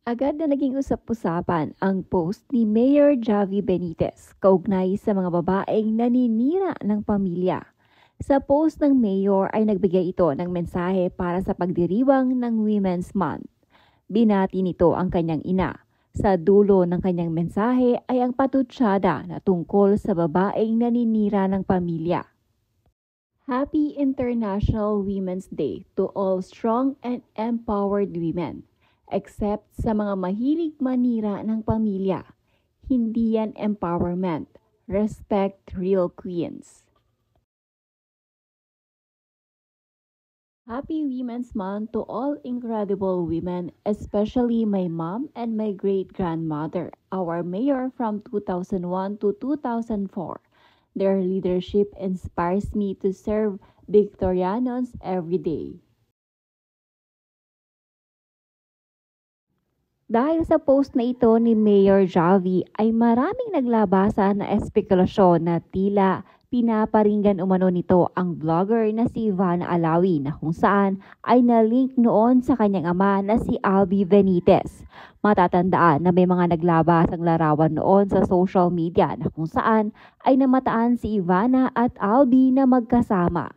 Agad na naging usap-usapan ang post ni Mayor Javi Benitez kaugnay sa mga babaeng naninira ng pamilya. Sa post ng mayor ay nagbigay ito ng mensahe para sa pagdiriwang ng Women's Month. Binati nito ang kanyang ina. Sa dulo ng kanyang mensahe ay ang patutsada na tungkol sa babaeng naninira ng pamilya. Happy International Women's Day to all strong and empowered women. Except sa mga mahilig manira ng pamilya. Hindi yan empowerment. Respect real queens. Happy Women's Month to all incredible women, especially my mom and my great-grandmother, our mayor from 2001 to 2004. Their leadership inspires me to serve Victorianos every day. Dahil sa post na ito ni Mayor Javi ay maraming naglabasa na espekulasyon na tila pinaparinggan umano nito ang vlogger na si Ivana Alawi na kung saan ay nalink noon sa kanyang ama na si Albi Benitez. Matatandaan na may mga naglabasang larawan noon sa social media na kung saan ay namataan si Ivana at Albi na magkasama.